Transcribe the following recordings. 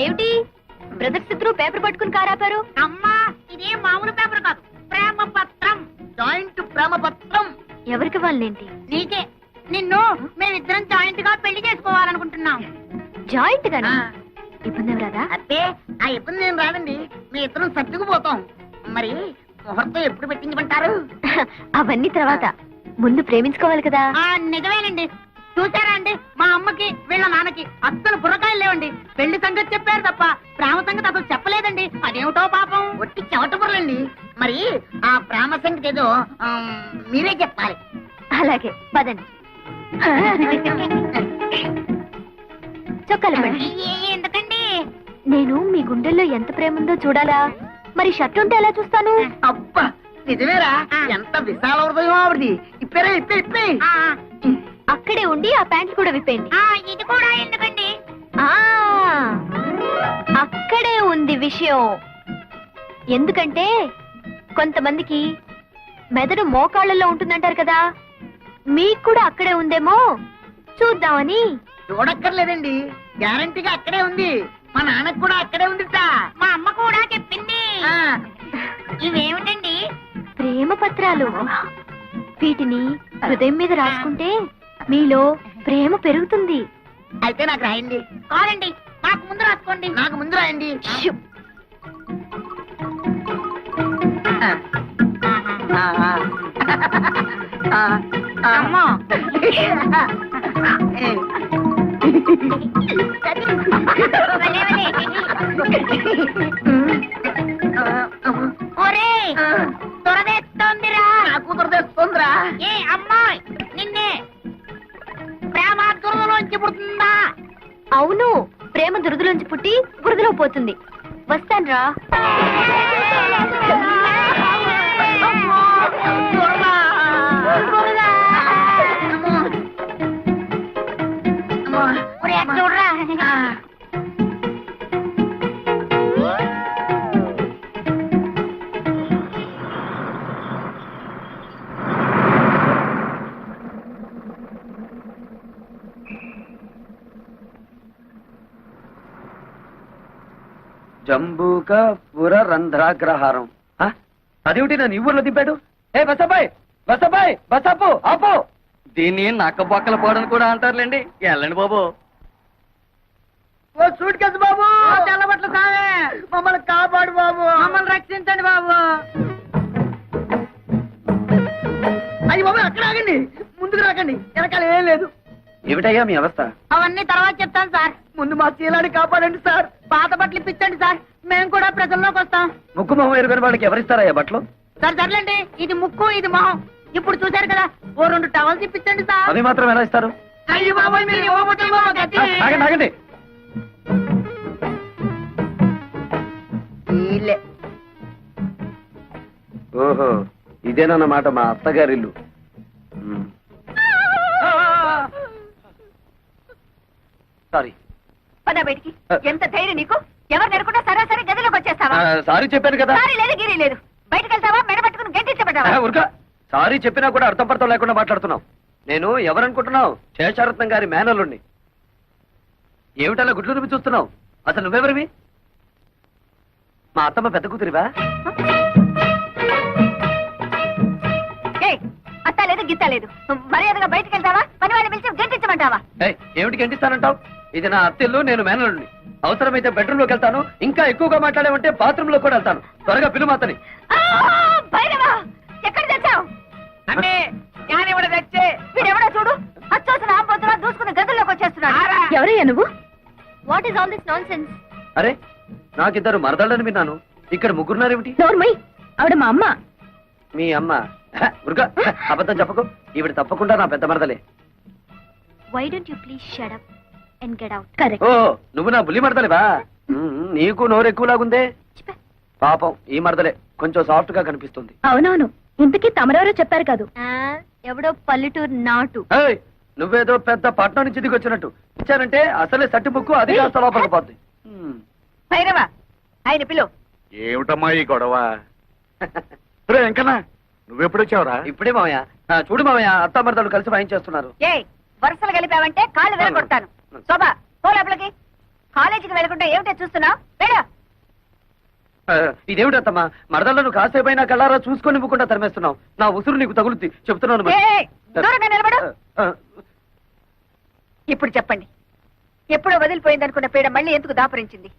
ఏమిటి బ్రదర్స్ ఇద్దరు పేపర్ పట్టుకుని కారాపారు? అమ్మా ఇదేం మామూలు పేపర్ కాదు, ప్రేమ పత్రం, జాయింట్ ప్రేమ పత్రం. ఎవరికి వాళ్ళేంటి? నీకే. నిన్ను మేమిద్దరం జాయింట్ గా పెళ్లి చేసుకోవాలనుకుంటున్నాం. జాయింట్ గానా? ఇబ్బంది రాదా? అబ్బే ఆ ఇబ్బంది ఏం రాదండి, మీ ఇద్దరం సర్దుకుపోతాం. మరి ముహూర్తం ఎప్పుడు పెట్టించమంటారు? అవన్నీ తర్వాత, ముందు ప్రేమించుకోవాలి కదా. నిజమేనండి. చూసారా అండి, మా అమ్మకి వీళ్ళ నాన్నకి అస్సలు బుర్రకాయలు లేవండి. పెళ్లి సంగతి చెప్పారు తప్ప ప్రేమ సంగతి అసలు చెప్పలేదండి. అదేమిటో పాపం, ఒట్టి చెవట బుర్రండి. మరి ఆ ప్రేమ సంగతి ఏదో మీరే చెప్పాలి. అలాగే పదండి. చొక్కాలి పడండి. ఎందుకండి? నేను మీ గుండెల్లో ఎంత ప్రేమ ఉందో చూడాలా? మరి షర్ట్ ఉంటే ఎలా చూస్తాను? అబ్బా నిజమేరా, ఎంత విశాల హృదయం ఆవిడది. ఇప్పేరా ఇప్పే ఇప్పే. అక్కడే ఉండి ఆ ప్యాంట్లు కూడా విప్పేయండి. ఇది కూడా ఎందుకండి? అక్కడే ఉంది విషయం. ఎందుకంటే కొంతమందికి మెదడు మోకాళ్ళల్లో ఉంటుందంటారు కదా, మీకు కూడా అక్కడే ఉందేమో చూద్దామని. చూడక్కర్లేదండి, గ్యారంటీగా అక్కడే ఉంది. మా నాన్నకు కూడా అక్కడే ఉందిట. మా అమ్మ కూడా చెప్పింది. ఇవేమిటండి? ప్రేమ పత్రాలు. వీటిని హృదయం మీద రాసుకుంటే మీలో ప్రేమ పెరుగుతుంది. అయితే నాకు రాయండి. కాదండి, నాకు ముందు రాసుకోండి. నాకు ముందు రాయండి. అమ్మా దురదేస్తోందిరా. నాకు దురదేస్తోందిరా. ఏ అమ్మాయి, నిన్నే ప్రేమ దురదలోంచి పుడుతుందా? అవును, ప్రేమ దురదలోంచి పుట్టి బురదలో పోతుంది. వస్తాన్రా. జంబూక పుర రంధ్రాగ్రహారం. అదేమిటి నన్ను ఈ ఊర్లో దింపాడు? ఏ బసబాయ్ బసబాయ్ బసపు ఆపో. దీన్ని నక్క బొక్కల పోవడం కూడా అంటారులేండి. వెళ్ళండి బాబు. ఓ సూట్ కేసు బాబు, తెల్లబట్లు సామే, మమ్మల్ని కాపాడు బాబు, మమ్మల్ని రక్షించండి బాబు. అది బాబు అక్కడ ఆగండి, ముందుకు రాకండి, వెనకాల ఏం లేదు. ఏమిటయ్యా మీ అవస్థ? అవన్నీ తర్వాత చెప్తాను సార్. ముందు మా శీలాన్ని కాపాడండి సార్. పాత బట్టలు ఇప్పించండి సార్, మేము కూడా ప్రజల్లోకి వస్తాం. ముక్కు మొహం ఎరుగని వాళ్ళకి ఎవరిస్తారయ్యా బట్టలు? సార్ సర్లేండి, ఇది ముక్కు ఇది మొహం. ఇప్పుడు చూశారు కదా, ఓ 2 టవల్స్ ఇప్పించండి సార్. అవి మాత్రం ఎలా ఇస్తారు? అయ్యో బాబాయ్, మీరు ఇవ్వబోతే ఆగండి ఆగండి. ఓహో, ఇదేనన్నమాట మా అత్తగారిల్లు. సారీ. పద బయటికి. ఎంత ధైర్యం నీకు? ఎవరు నెరకుండా సరాసరి గదిలోకి వచ్చేస్తావా? సారీ చెప్పాను కదా. సారీ లేదు గిరి లేదు. బయటకు వెళ్తావా, మెడ పట్టుకుని గంటించబడ్డావా? ఉరక. సారీ చెప్పినా కూడా అర్థం పడతాం లేకుండా మాట్లాడుతున్నావు. నేను ఎవరనుకుంటున్నావు? శేషారత్నం గారి మేనల్లుండి. ఏమిటలా గుడ్లు నువ్వు చూస్తున్నావు? అసలు నువ్వెవరివి? మా అత్తమ్మ పెద్ద కూతురివా? అత్త లేదు గిత్త లేదు. మర్యాదగా బయటకు వెళ్తావా, పని వాళ్ళని పిలిచి గంటించమంటావా? ఏమిటి గంటిస్తానంటావు? ఇది నా అత్తిల్లు, నేను మేనల్లుండి. అవసరమైతే బెడ్రూమ్ లోకి వెళ్తాను, ఇంకా ఎక్కువగా మాట్లాడేమంటే బాత్రూమ్ లో కూడా వెళ్తాను. త్వరగా పిలు మాతని. ఎక్కడ తెచ్చావు? వీడెవడో చూడు, అచ్చోసిన ఆంబోతులా దూసుకుని గదుల్లోకి వచ్చేస్తున్నాడు. ఎవరయ్యా నువ్వు? What is all this non sense? అరే, నాకిద్దరు మరదళ్ళని విన్నాను, ఇక్కడ ముగ్గురున్నారేమిటి? నోర్మయ్, ఆవిడ మా అమ్మ. మీ అమ్మ? ఉరుగా, అబద్ధం చెప్పకు. ఈవిడ తప్పకుండా నా పెద్ద మరదలే. Why don't you please shut up and get out? Correct. ఓ, నువ్వు నా బుల్లి మరదలేవా? నీకు నోరు ఎక్కువలాగుందే. పాపం ఈ మరదలే కొంచెం సాఫ్ట్ గా కనిపిస్తుంది. అవునవును, ఇంతకీ తమరెవరో చెప్పారు కాదు. ఎవడో పల్లెటూరు నాటు. నువ్వేదో పెద్ద పట్నం నుంచి దిగొచ్చినట్టు ఇచ్చానంటే అసలే సట్టి ముక్కు అది కాస్త లోపలికి పోద్ది. భైరవా, ఆయన పిలు. ఏమిటమ్మా ఈ గొడవ? వెంకన్నా, నువ్వెప్పుడొచ్చావురా? ఇప్పుడే మామయ్య. చూడు మామయ్య, అత్తామరదలు కలిసి వాయించేస్తున్నారు. వరుసలు కలిపావంటే కాళ్ళు విరగొడతాను. శోభా, పోలేపలకి. కాలేజీకి వెళ్ళకుండా ఏమిటో చూస్తున్నావు వెళ్ళు. ఇదేమిటమ్మా మరదల్లో నువ్వు కాసేపైనా కళ్ళారా చూసుకొని ఇవ్వకుండా తరిమేస్తున్నావు. నా ఉసురు నీకు తగులుద్ది చెప్తున్నాను మరి. ఏయ్, దూరంగా నిలబడు. ఆ, ఇప్పుడు చెప్పండి, ఎప్పుడో వదిలిపోయిందనుకున్న పీడ మళ్ళీ ఎందుకు దాపురించింది?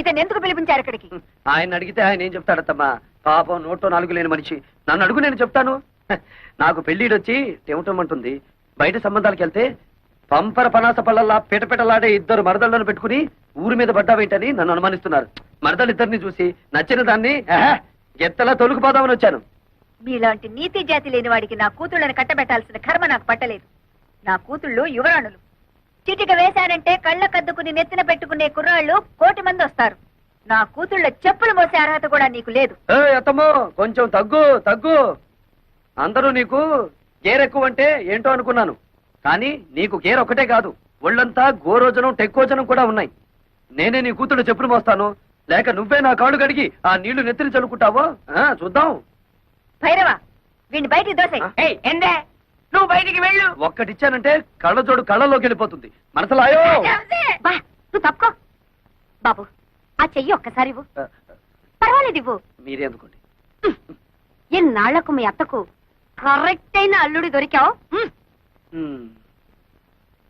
ఇతను ఎందుకు పిలిపించారు ఇక్కడికి? ఆయన అడిగితే ఆయన ఏం చెప్తాడత్తమ్మా? పాపం నోట్లో నాలుగు లేని మనిషి. నన్ను అడుగు, నేను చెప్తాను. నాకు పెళ్లిడొచ్చి టెమటమంటుంది. బయట సంబంధాలకు వెళ్తే పంపర పనాస పళ్ళల్లా పిటపిటలాడే ఇద్దరు మరదళ్లను పెట్టుకుని ఊరి మీద పడ్డావేంటని నన్ను అనుమానిస్తున్నారు. మరదలిద్దరిని చూసి నచ్చిన దాన్ని గెత్తలా తొలుకుపోదామని వచ్చాను. మీలాంటి నీతి జాతి లేని వాడికి నా కూతుళ్ళని కట్టబెట్టాల్సిన కర్మ నాకు పట్టలేదు. నా కూతుళ్ళు యువరాణులు. చిటిక వేశారంటే కళ్ళ కద్దుకుని నెత్తిన పెట్టుకునే కుర్రాళ్ళు 1,000,000 మంది వస్తారు. నా కూతుళ్ళ చెప్పులు మోసే అర్హత కూడా నీకు లేదు. అత్తమ్మో, కొంచెం తగ్గు తగ్గు. అందరూ నీకు గేరెక్కువ అంటే ఏంటో అనుకున్నాను, కానీ నీకు గేర్ ఒకటే కాదు, ఒళ్ళంతా గోరోజనం టెక్కోజనం కూడా ఉన్నాయి. నేనే నీ కూతురు చెప్పులు మోస్తాను, లేక నువ్వే నా కాళ్ళు కడిగి ఆ నీళ్లు నెత్తిని చల్లుకుంటావో చూద్దాం. భైరవ, వీడిని బయటికి దోసే. ఎందే నువ్వు బయటికి వెళ్ళు. ఒక్కటిచ్చానంటే కళ్ళజోడు కళ్ళలోకి వెళ్ళిపోతుంది. మనసులాయో నువ్వు తప్పుకో. బాబు, ఆ చెయ్యి ఒక్కసారి ఇవ్వు. పర్వాలేదు, ఇవ్వు. మీరే అందుకోండి. ఎన్నాళ్లకు మీ అత్తకు కరెక్ట్ అయిన అల్లుడి దొరికావు.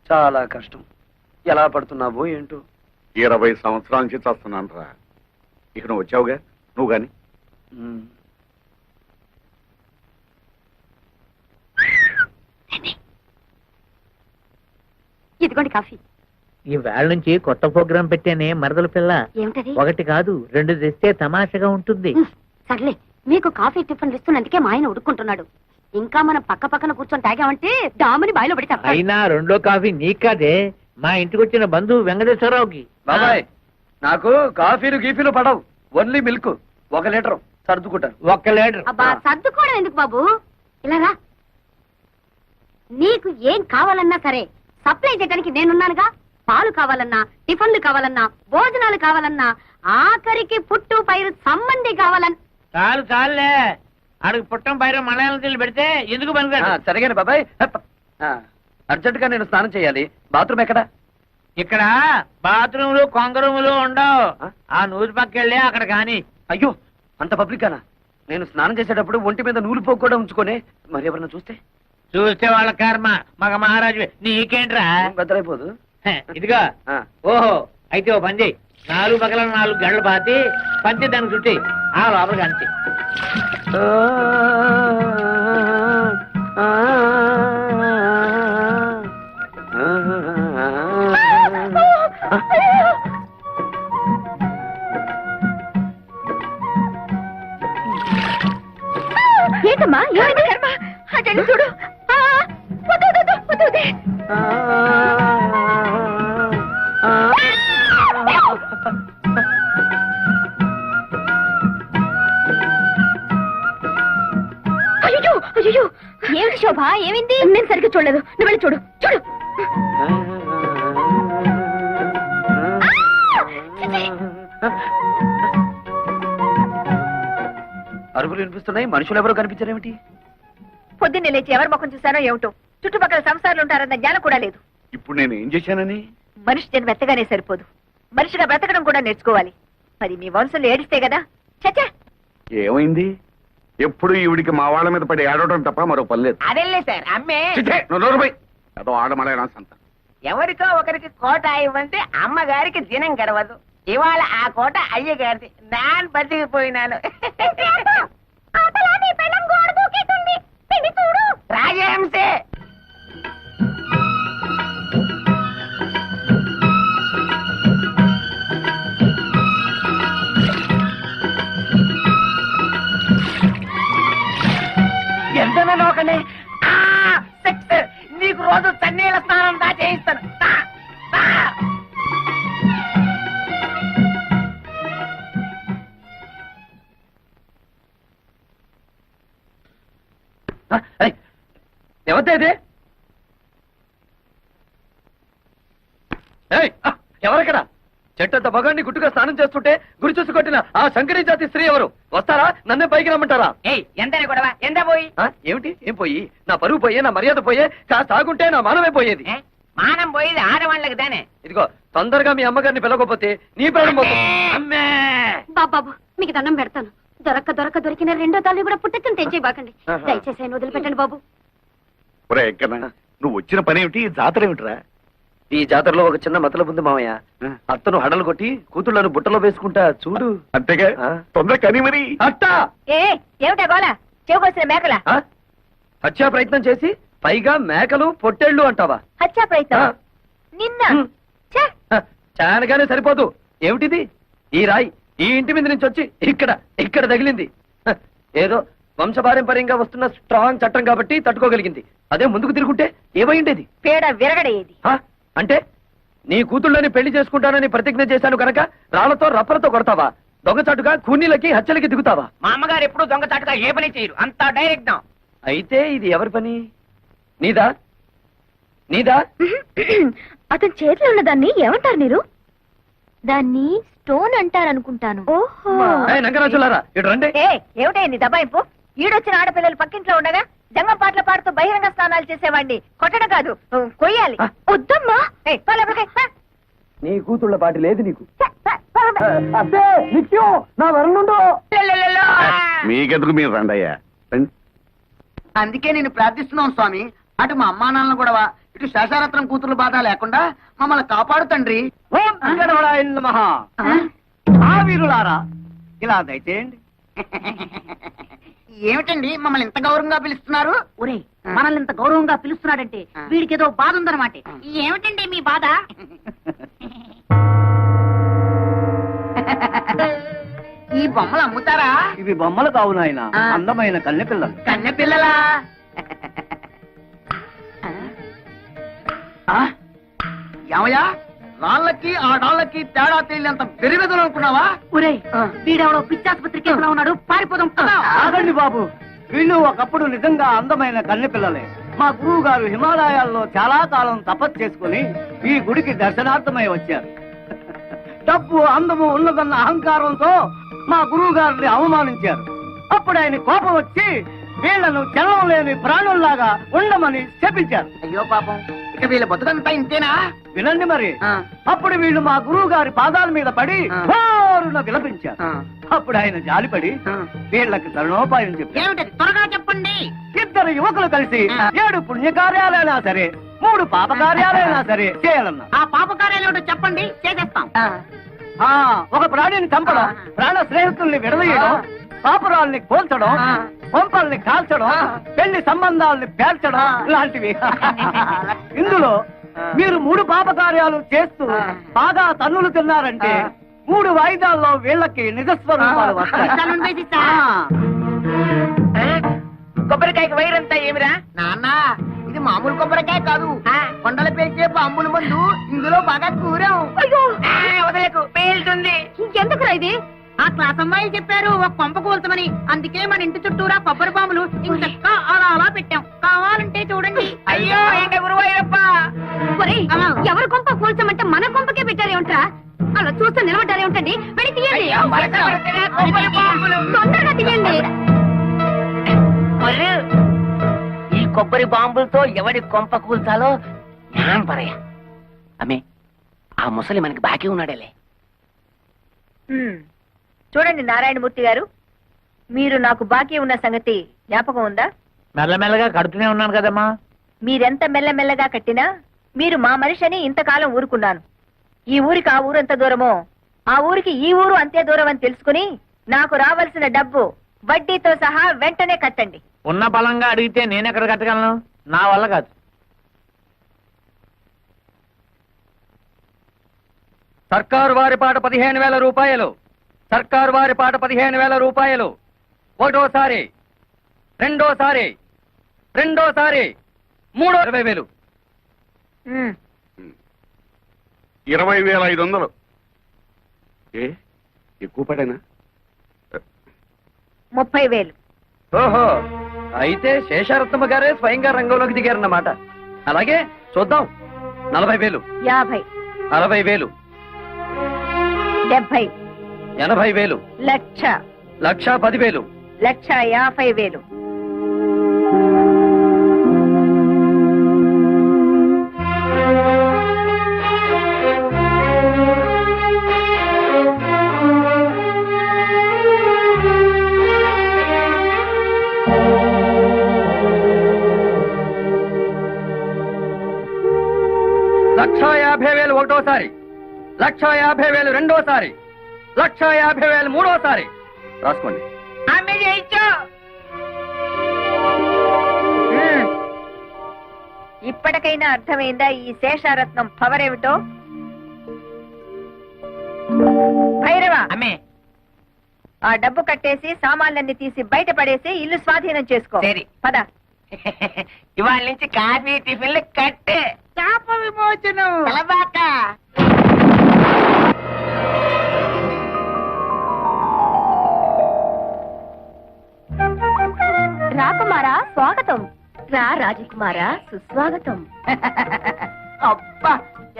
చాలా కష్టం. ఎలా పడుతున్నావో ఏంటో. 20 సంవత్సరాల నుంచి చస్తున్నాను రా. ఇక నువ్వు వచ్చావుగా, నువ్వు గాని. ఇదిగోండి కాఫీ. ఈ వేళ నుంచి కొత్త ప్రోగ్రాం పెట్టానే మరదల పిల్ల. ఏమిటది? 1 కాదు 2 తెస్తే తమాషగా ఉంటుంది. సర్లే, మీకు కాఫీ టిఫిన్లు ఇస్తున్నందుకే మా ఆయన ఉడుక్కుంటున్నాడు. ఇంకా మనం పక్క పక్కన కూర్చొని తాగామంటే డాముని బాయిలో పడి తప్ప. అయినా 2వ కాఫీ నీకు కాదే, మా ఇంటికి వచ్చిన బంధువు వెంకటేశ్వరరావుకి. బాబాయ్, నాకు కాఫీలు గీఫీలు పడవు, ఓన్లీ మిల్క్. 1 లీటర్ సర్దుకుంటాను. 1 లీటర్. అబ్బా, సర్దుకోవడం ఎందుకు బాబు, ఇలాగా. నీకు ఏం కావాలన్నా సరే సప్లై చేయడానికి నేనున్నానుగా. పాలు కావాలన్నా, టిఫిన్లు కావాలన్నా, భోజనాలు కావాలన్నా, ఆఖరికి పుట్టు పైరు సంబంధి కావాలన్నా. చాలు చాలులే, అడుగు పుట్టం పైన మలయాళం తీళ్ళు పెడితే ఎందుకు పనికిరాడు? సరిగానే బాబాయ్. అర్జెంట్ గా నేను స్నానం చేయాలి. బాత్రూమ్ ఎక్కడ? ఇక్కడ బాత్రూములు కొంగరూములు ఉండవు. ఆ నూరు పక్కెళ్ళి అక్కడ కాని. అయ్యో, అంత పబ్లిక్ గానా? నేను స్నానం చేసేటప్పుడు ఒంటి మీద నూలు పోగు కూడా ఉంచుకోనే. మరి ఎవరన్నా చూస్తే? చూస్తే వాళ్ళ కర్మ. మగ మహారాజు నీకేంట్రా? బెదరైపోదు. ఇదిగా. ఓహో, అయితే ఓ పని చేయి. 4 పక్కల 4 గంటలు పాతి పంచి దానికి చుట్టి ఆ లోపలికి అంతే. ఏంటమ్మా, ఏమైంది? అటెండి చూడు. అయ్యో అయ్యో, ఏమిటి శోభ, ఏమైంది? నేను సరిగ్గా చూడలేదు, నువ్వు వెళ్ళి చూడు. చూడు. అరుపులు వినిపిస్తున్నాయి, మనుషులు ఎవరో కనిపించారేమిటి? పొద్దున్నే లేచి ఎవరి ముఖం చూశానో ఏమిటో. చుట్టుపక్కల సంసారాలు ఉంటారన్న జ్ఞానం కూడా లేదు. ఇప్పుడు నేను ఏం చేశానని? మనిషి జన్మ ఎత్తగానే సరిపోదు, మనిషిగా బ్రతకడం కూడా నేర్చుకోవాలి. మరి మీ వంశంలో ఏడిస్తే కదా. చచ్చా, ఏమైంది? ఎప్పుడు ఈవిడికి మా వాళ్ళ మీద పడి ఆడటం తప్ప మరో పని లేదు. అదేలే సార్, అమ్మే చిచ్చే, నువ్వు నోరు మూయ్. ఏదో ఆడమలైనా సంత. ఎవరికో ఒకరికి కోట ఇవ్వంటే అమ్మగారికి దినం గడవదు. ఇవాళ ఆ కోట అయ్యగారిది. నాన్ బతికిపోయినాను. రాజహంసే. ఎంత నోకండి. నీకు రోజు తన్నీళ్ళ స్నానం దా చేయిస్తాను. ఎవరిదే? ఎవరక్కడ? చెట్టంత మగాన్ని గుట్టుగా స్నానం చేస్తుంటే గురి చూసి కొట్టిన ఆ శంకరీ జాతి స్త్రీ ఎవరు? వస్తారా? నన్నే పైకి రమ్మంటారా? ఎంతనే గొడవ, ఎంత పోయి? ఏమిటి? ఏం పోయి? నా పరువు పోయే, నా మర్యాద పోయే, కాస్త ఆగుంటే నా మానమే పోయేది. మానం పోయేది ఆడవాళ్ళకి దానే. ఇదిగో ఇదిగో తొందరగా మీ అమ్మగారిని పిలవకపోతే నీ ప్రాణం పోతుంది. అమ్మే బాబాబు మీకు దండం పెడతాను. దొరికిన రెండో తాళి కూడా పుట్టకని తెచ్చేయబాకండి. ఆహా. దయచేసి ఆయన వదిలిపెట్టండి బాబు. ఒరే ఎక్కనా నువ్వు వచ్చిన పని ఏమిటి? ఈ జాతర ఏమిటిరా? ఈ జాతరలో ఒక చిన్న మతలబు ఉంది మామయ్య. ఆ. అత్తను హడలు కొట్టి కూతుళ్ళను బుట్టలో వేసుకుంటా చూడు. అంతేగా ఆ. తొందర కని మరి. అట్టా ఏమిటా గోలా చెవుకొచ్చిన మేకల ఆ? హత్యా ప్రయత్నం చేసి పైగా మేకలు పొట్టేళ్లు అంటావా? హత్యా ప్రయత్నం ఆ. నిన్న హ్మ్. ఛే! చానగానే సరిపోదు. ఏమిటిది? ఈ రాయి ఈ ఇంటి మీద నుంచి వచ్చి ఇక్కడ తగిలింది. హ, ఏదో వంశపారంపర్యంగా వస్తున్న స్ట్రాంగ్ చట్టం కాబట్టి తట్టుకోగలిగింది. అదే ముందుకు తిరుగుంటే ఏమైండేది? పేడ విరగడేది. హ? అంటే నీ కూతుళ్ళని పెళ్లి చేసుకుంటానని ప్రతిజ్ఞ చేశాను కనుక రాళ్లతో రప్పలతో కొడతావా? దొంగచాటుగా కూనీలకి హత్యలకి దిగుతావా? మా అమ్మగారు ఎప్పుడు దొంగచాటుగా ఏ పని చేయరు, అంతా డైరెక్ట్. అయితే ఇది ఎవరి పని? నీదా? నీదా? అతని చేతిలో ఉన్న దాన్ని ఏమంటారు మీరు? దాన్ని స్టోన్ అంటారనుకుంటాను. ఓహో. ఏయ్, నంగరాజులారా ఇటు రండి. ఏమిటా నీ దబాయింపు? ఈడొచ్చిన ఆడపిల్లలు పక్కింట్లో ఉండగా జంగం పాటలు పాడుతూ బహిరంగ స్నానాలు చేసేవాడిని కొట్టడం కాదు కొయ్యాలి. ఆ. వద్దమ్మా. పో లోపలికి, పో. నీ కూతుళ్ళ పాటి లేదు నీకు. పో. మీకెందుకు మీరు రండయ్యా రండి. అందుకే నేను ప్రార్థిస్తున్నాను స్వామి, అటు మా అమ్మా నాన్నలు కూడా ఇటు శేషారత్నం కూతురు బాధ లేకుండా మమ్మల్ని కాపాడు తండ్రి. మహా వీరులారా ఇలా దయచేయండి. ఏమిటండి మమ్మల్ని ఇంత గౌరవంగా పిలుస్తున్నారు? ఒరే మనల్ని ఇంత గౌరవంగా పిలుస్తున్నాడంటే వీడికి ఏదో బాధ ఉందన్నమాట. ఏమిటండి మీ బాధ? ఈ బొమ్మలు అమ్ముతారా? ఇవి బొమ్మలు కావు నాయన, ఆ. అందమైన కన్నె పిల్లలు. కన్నె పిల్లలా? ఏమయ్యా, రాళ్ళకి ఆ డాళ్ళకి తేడా తెలియనంత పెరిగెదలు అనుకున్నావా? ఒరే వీడెవడో పిచ్చాసుపత్రి కేసులో ఉన్నాడు, పారిపోదాం. ఆగండి బాబు, వీళ్ళు ఒకప్పుడు నిజంగా అందమైన కన్నె పిల్లలే. మా గురువు గారు హిమాలయాల్లో చాలా కాలం తపస్సు చేసుకుని ఈ గుడికి దర్శనార్థమై వచ్చారు. డబ్బు అందము ఉన్నదన్న అహంకారంతో మా గురువు గారిని అవమానించారు. అప్పుడు ఆయన కోపం వచ్చి వీళ్లను చలనం లేని ప్రాణుల్లాగా ఉండమని శపించారు. అయ్యో పాపం, ఇక వీళ్ళ బతుకంతా ఇంతేనా? వినండి మరి. ఆ. అప్పుడు వీళ్ళు మా గురువు గారి పాదాల మీద పడి ఆ. హోరున విలపించారు. ఆ. అప్పుడు ఆయన జాలిపడి ఆ. వీళ్ళకి తరుణోపాయం చెప్పారు. ఏమిటది? త్వరగా చెప్పండి. ఇద్దరు యువకులు కలిసి ఆ. 7 పుణ్యకార్యాలైనా సరే 3 పాపకార్యాలైనా సరే చేయాలన్నా. ఆ పాపకార్యాలు ఏమిటో చెప్పండి, చేసేస్తాం. ఆ, ఒక ప్రాణిని చంపడం, ఆ. ప్రాణ స్నేహితుల్ని విడదీయడం, ఆ. పాపురాల్ని కోల్చడం, ఆ. పంపల్ని కాల్చడం, ఆ. పెళ్లి సంబంధాల్ని పేల్చడం ఆ. ఇలాంటివి. ఇందులో మీరు 3 పాపకార్యాలు చేస్తూ ఆ. బాగా తన్నులు తిన్నారంటే ఆ. 3 వాయిదాల్లో వీళ్ళకి నిజస్వరూపాలు వస్తాయి. కష్టాలను వేసిస్తా. ఆ. కొబ్బరికాయకి వైరంతా ఏమిరా? నాన్న, ఇది మామూలు కొబ్బరికాయ కాదు, కొండల పేల్చే బాంబుల మందు. ఇందులో బాగా కూరాం. అయ్యో వదలకు, పేలుతుంది. ఎందుకురా ఇది? ఆ క్లాస్ అమ్మాయిలు చెప్పారు ఒక కొంప కూల్చమని, అందుకే మన ఇంటి చుట్టూరా కొబ్బరి బాంబులు ఇంచక్క అలా అలా పెట్టాం. కావాలంటే చూడండి. అయ్యో ఏంటి గురువాయూరప్ప. ఒరేయ్, ఎవరి కొంప కూల్చమంటే మన కొంపకే పెట్టారేమిట్రా? అలా చూస్తూ నిలబడ్డారేమిటండి? వెళ్ళి తీయండి. అయ్యో, వరద పడుతున్నా కొబ్బరి బాంబులు. తొందరగా తీయండి. ఈ కొబ్బరి బాంబులతో ఎవడి కొంప కూల్చాలో జ్ఞానం పరయ్య. అమ్మే, ఆ ముసలి మనకి బాకీ ఉన్నాడేలే. చూడండి నారాయణమూర్తి గారు, మీరు నాకు బాకీ ఉన్న సంగతి జ్ఞాపకం ఉందా? మెల్లమెల్లగా కడుతూనే ఉన్నాను కదమ్మా. మీరెంత మెల్లమెల్లగా కట్టినా మీరు మా మనిషిని ఇంతకాలం ఊరుకున్నాను. ఈ ఊరికి ఆ ఊరు ఎంత దూరమో ఆ ఊరికి ఈ ఊరు అంతే దూరం అని తెలుసుకుని నాకు రావాల్సిన డబ్బు వడ్డీతో సహా వెంటనే కట్టండి. ఉన్న బలంగా అడిగితే నేనెక్కడ కట్టగలను? నా వల్ల కాదు. సర్కారు వారి పాట 15,000 రూపాయలు. సర్కారు వారి పాట 15,000 రూపాయలు. ఒకటోసారి, రెండోసారి, మూడో 20,000. 20,500. ఏ ఎక్కువ పడేనా? 30,000. ఓహో, అయితే శేషారత్నమ్మ గారే స్వయంగా రంగంలోకి దిగారన్నమాట. అలాగే చూద్దాం. 40,000, 50, 60,000, 70, 80,000, లక్ష, 1,10,000. 1,50,000. 1,50,000 ఒకటోసారి, 1,50,000 రెండోసారి, 1,50,000 మూడోసారి. రాసుకోండి. అమ్మే చేయించు. ఇప్పటికైనా అర్థమైందా ఈ శేషారత్నం పవర్ ఏమిటో? భైరవ, అమ్మే ఆ డబ్బు కట్టేసి సామాన్లన్నీ తీసి బయట పడేసి ఇల్లు స్వాధీనం చేసుకో. సరే. పద. ఇవాళ నుంచి కాఫీ టిఫిన్లు కట్టే. శాప విమోచనం. తలబాక. రాకుమారా స్వాగతం. రా రాజకుమారా సుస్వాగతం. అబ్బా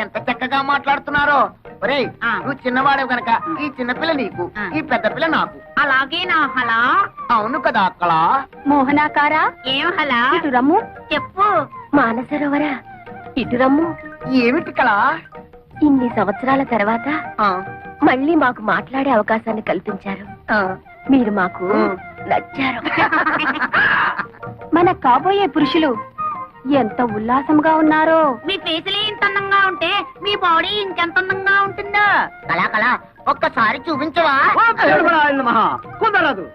ఎంత చక్కగా మాట్లాడుతున్నారో. ఒరేయ్ నువ్వు చిన్నవాడే గనక ఈ చిన్నపిల్ల నీకు, ఈ పెద్ద పిల్ల నాకు. అలాగే నా హలా. అవును కదా అక్కడ. మోహనాకారా ఏం హలా? ఇటు రమ్ము. చెప్పు. మానసరోవరా ఇటు రమ్ము. ఏమిటి కళ? ఇన్ని సంవత్సరాల తర్వాత మళ్ళీ మాకు మాట్లాడే అవకాశాన్ని కల్పించారు. మీరు మాకు నచ్చారు. మన కాబోయే పురుషులు ఎంత ఉల్లాసంగా ఉన్నారో. మీ ఫేసులే ఇంత అందంగా ఉంటే మీ బాడీ ఇంకెంత అందంగా ఉంటుందో. కళా ఒక్కసారి చూపించవా? మహా కుదరదు.